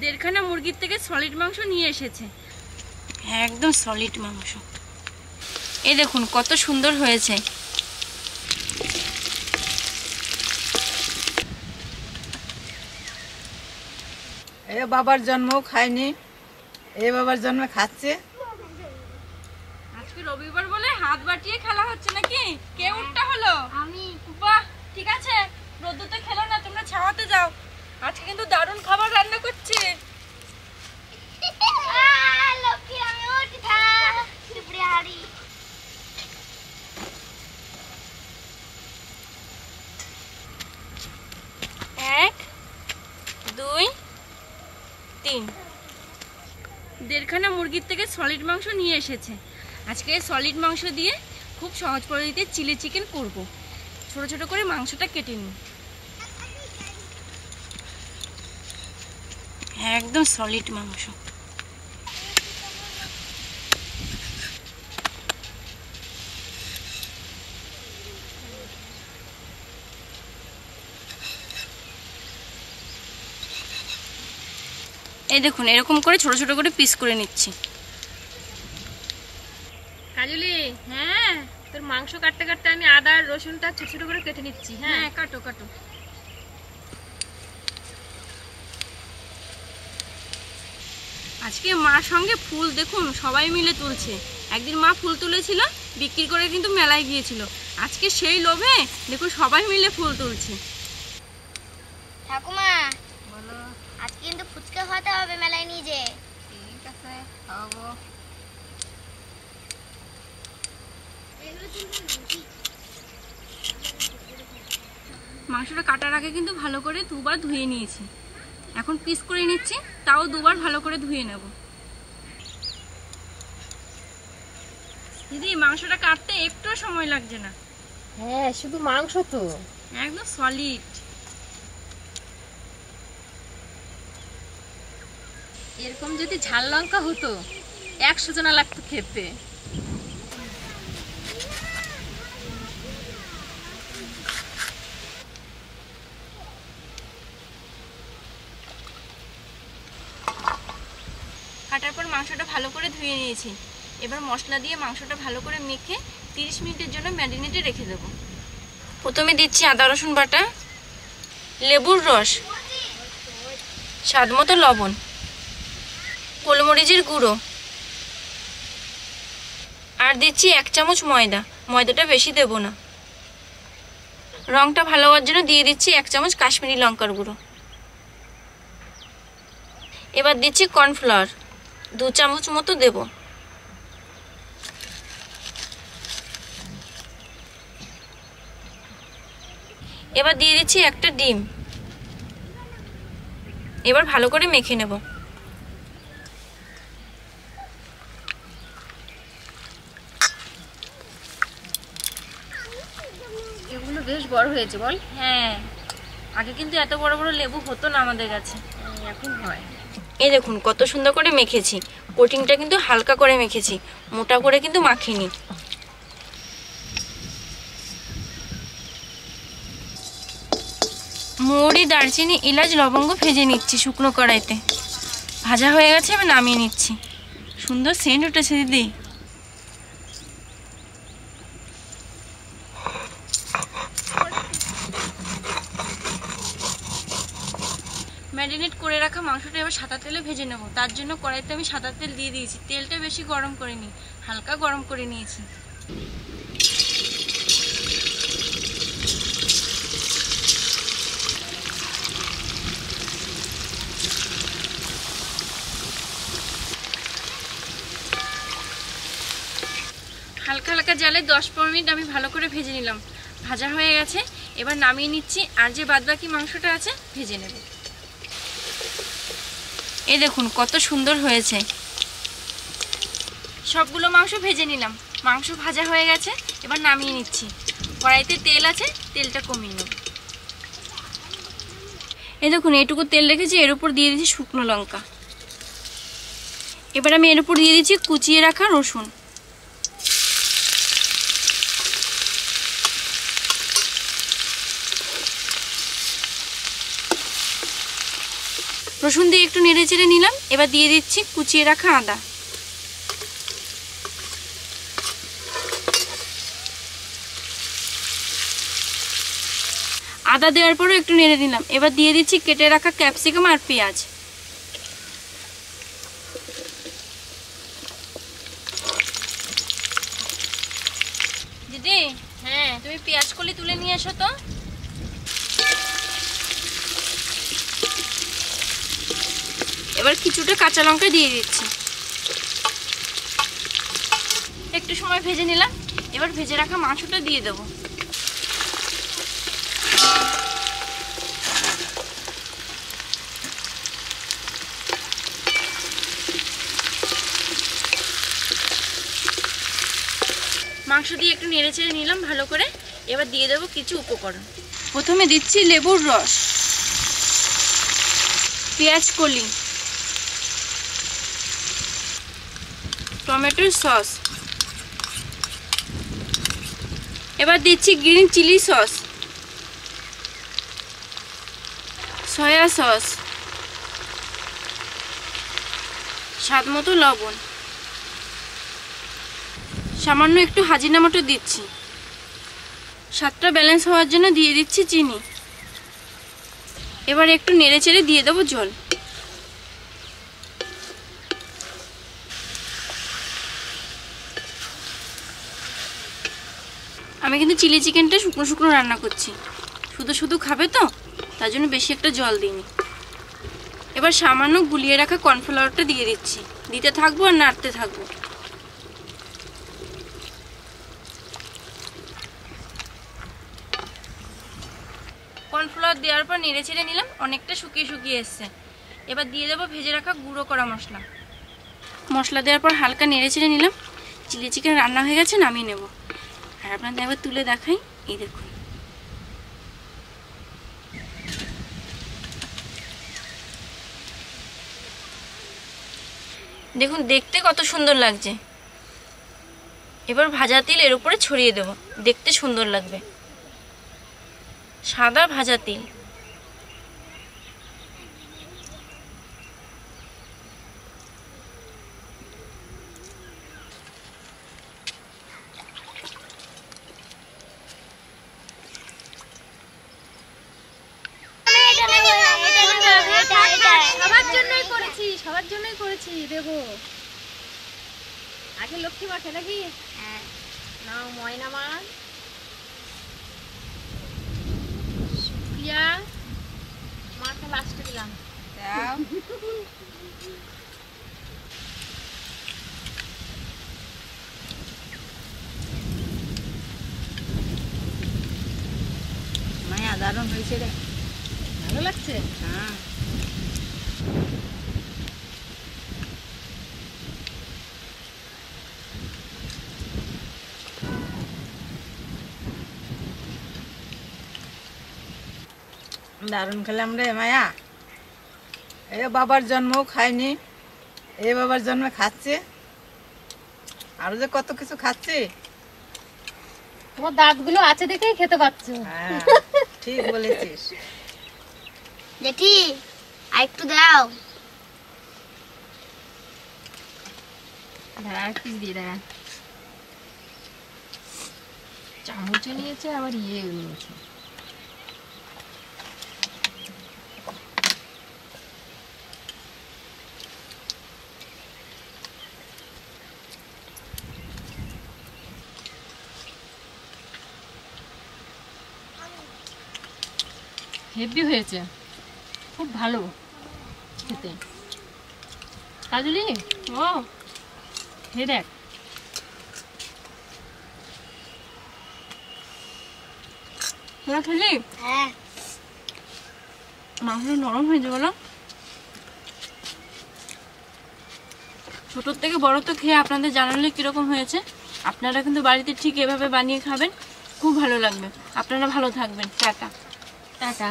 দেড়খানা মুরগির থেকে সলিড মাংস নিয়ে এসেছে। হ্যাঁ, একদম সলিড মাংস। এই দেখুন কত সুন্দর হয়েছে। এ বাবার জন্ম খায়নি, এ বাবার জন্মে খাচ্ছে। আজকে রবিবার বলে হাত বাটিয়ে খেলা হচ্ছে নাকি? কে উঠটা হলো? আমি। বাহ, ঠিক আছে, রোদ্দুতে খেলো না, তোমরা ছাওয়াতে যাও। আজকে কিন্তু দারুণ খাবার রান্না করছে। এক, দুই, তিন। দেড়খানা মুরগির থেকে সলিড মাংস নিয়ে এসেছে। আজকে সলিড মাংস দিয়ে খুব সহজ পদ্ধতিতে চিলি চিকেন করব। ছোট ছোট করে মাংসটা কেটে নিই। একদম সলিড মাংস। এই দেখুন এরকম করে ছোট ছোট করে পিস করে নিচ্ছি। কাজলি, হ্যাঁ, তোর মাংস কাটতে কাটতে আমি আদা আর রসুনটা ছোট ছোট করে কেটে নিচ্ছি। হ্যাঁ, কাটো কাটো। আজকে মার সঙ্গে ফুল দেখুন সবাই মিলে তুলছে। একদিন মা ফুল তুলেছিল, বিক্রি করে কিন্তু মেলায় গিয়েছিল। আজকে সেই লোভে দেখুন সবাই মিলে ফুল তুলছে। ঠাকুমা, বলো। আজকে কিন্তু ফুচকা খাওয়াতে হবে মেলায় নিয়ে যে। ঠিক আছে, খাওয়াবো। মাংসটা কাটার আগে কিন্তু ভালো করে দুবার ধুয়ে নিয়েছি। এখন পিস করে নিচ্ছি, তাও দুবার ভালো করে ধুয়ে নেব। দিদি, মাংসটা কাটতে একটু সময় লাগছে না। হ্যাঁ, শুধু মাংস তো, একদম সলিড। এরকম যদি ঝাল লঙ্কা হতো 100 জনা লাগতো খেতে। কাটার পর মাংসটা ভালো করে ধুয়ে নিয়েছি। এবার মশলা দিয়ে মাংসটা ভালো করে মেখে 30 মিনিটের জন্য ম্যারিনেটে রেখে দেবো। প্রথমে দিচ্ছি আদা রসুন বাটা, লেবুর রস, স্বাদমতো লবণ, গোলমরিচের গুঁড়ো, আর দিচ্ছি 1 চামচ ময়দা। ময়দাটা বেশি দেব না। রংটা ভালো হওয়ার জন্য দিয়ে দিচ্ছি 1 চামচ কাশ্মীরি লঙ্কার গুঁড়ো। এবার দিচ্ছি কর্নফ্লাওয়ার, 2 চামচ মতো দেব। এবার দিয়ে দিচ্ছি একটা ডিম। এবার ভালো করে মেখে নেব। এগুলো বেশ বড় হয়েছে বল। হ্যাঁ, আগে কিন্তু এত বড় বড় লেবু হতো না আমাদের কাছে, এখন হয়। এই দেখুন কত সুন্দর করে মেখেছি। কোটিংটা কিন্তু হালকা করে মেখেছি, মোটা করে কিন্তু মাখিনি। মৌরি, দারচিনি, এলাচ, লবঙ্গ ভেজে নিচ্ছি শুকনো কড়াইতে। ভাজা হয়ে গেছে, আমি নামিয়ে নিচ্ছি। সুন্দর সেন্ট উঠেছে দিদি। ম্যারিনেট করে রাখা মাংসটা এবার সাদা তেলে ভেজে নেব। তার জন্য কড়াইতে আমি সাদা তেল দিয়ে দিয়েছি। তেলটা বেশি গরম করিনি, হালকা গরম করে নিয়েছি। হালকা হালকা জালে 10-15 মিনিট আমি ভালো করে ভেজে নিলাম। ভাজা হয়ে গেছে, এবার নামিয়ে নিচ্ছি। আর যে বাদবাকি মাংসটা আছে ভেজে নেব। এই দেখুন কত সুন্দর হয়েছে। সবগুলো মাংস ভেজে নিলাম। মাংস ভাজা হয়ে গেছে, এবার নামিয়ে নিচ্ছি। কড়াইতে তেল আছে, তেলটা কমিয়ে নেব। এই দেখুন এইটুকু তেল রেখেছি, এর উপর দিয়ে দিচ্ছি শুকনো লঙ্কা। এবার আমি এর উপর দিয়ে দিচ্ছি কুচিয়ে রাখা রসুন। রসুন দিয়ে একটু নেড়ে চেড়ে নিলাম। এবার দিয়ে দিচ্ছি কুচিয়ে রাখা আদা। আদা দেওয়ার পরও একটু নেড়ে দিলাম। এবার দিয়ে দিচ্ছি কেটে রাখা ক্যাপসিকাম আর পেঁয়াজ। দিদি, হ্যাঁ, তুমি পেঁয়াজ কলি তুলে নিয়ে এসো তো। এবার কিছুটা কাঁচা লঙ্কা দিয়ে দিচ্ছি। একটু সময় ভেজে নিলাম। এবার ভেজে রাখা মাংসটা দিয়ে দেবো। মাংস দিয়ে একটু নেড়ে চেড়ে নিলাম ভালো করে। এবার দিয়ে দেবো কিছু উপকরণ। প্রথমে দিচ্ছি লেবুর রস, পেঁয়াজ কলি, টমেটোর সস, এবার দিচ্ছি green chilli sauce, soya sauce, স্বাদ মতো লবণ, সামান্য একটু হাজিনামাটো দিচ্ছি। স্বাদটা ব্যালেন্স হওয়ার জন্য দিয়ে দিচ্ছি চিনি। এবার একটু নেড়ে চেড়ে দিয়ে দেবো জল। আমি কিন্তু চিলি চিকেনটা শুকনো শুকনো রান্না করছি, শুধু শুধু খাবে তো, তার জন্য বেশি একটা জল দিইনি। এবার সামান্য গুলিয়ে রাখা কর্নফ্লাওয়ারটা দিয়ে দিচ্ছি। দিতে থাকবো আর নাড়তে থাকবো। কর্নফ্লাওয়ার দেওয়ার পর নেড়ে চেড়ে নিলাম। অনেকটা শুকিয়ে শুকিয়ে এসছে। এবার দিয়ে দেবো ভেজে রাখা গুঁড়ো করা মশলা। মশলা দেওয়ার পর হালকা নেড়ে চেড়ে নিলাম। চিলি চিকেন রান্না হয়ে গেছে, নামিয়ে নেব। আর আপনাদের একবার তুলে দেখাই, এই দেখুন। দেখুন দেখতে কত সুন্দর লাগছে। এবার ভাজা তেল এর উপরে ছড়িয়ে দেব, দেখতে সুন্দর লাগবে। সাদা ভাজা তেল। সবার জন্যই করেছি দেবো। আগে লক্ষ্মী মাকে নাকি? হ্যাঁ, নাও ময়না মা, সুপ্রিয়া মাকে লাস্টে দিলাম। দাও। মায়া দারুণ হয়েছে রে। ভালো লাগছে? হ্যাঁ, দারুণ খেলাম রে মায়া। এ বাবার জন্মও খায়নি, এ বাবার জন্মে খাচ্ছে, আরো যে কত কিছু খাচ্ছে। তোমার দাঁতগুলো আছে দেখেই খেতে পাচ্ছ। হ্যাঁ, ঠিক বলেছিস। জেঠি আর একটু দাও। আর পিস দিয়ে দেয়। চামচও নিয়েছে, আবার ইয়েও নিয়েছে। হেভি হয়েছে, খুব ভালো খেতে। কাজলি, ও হে দেখ, তোরা খেলি? হ্যাঁ, মাংসটা নরম হয়েছে বলো। ছোটোর থেকে বড় তো খেয়ে আপনাদের জানালে কীরকম হয়েছে। আপনারা কিন্তু বাড়িতে ঠিক এভাবে বানিয়ে খাবেন, খুব ভালো লাগবে। আপনারা ভালো থাকবেন। টাটা। টাটা।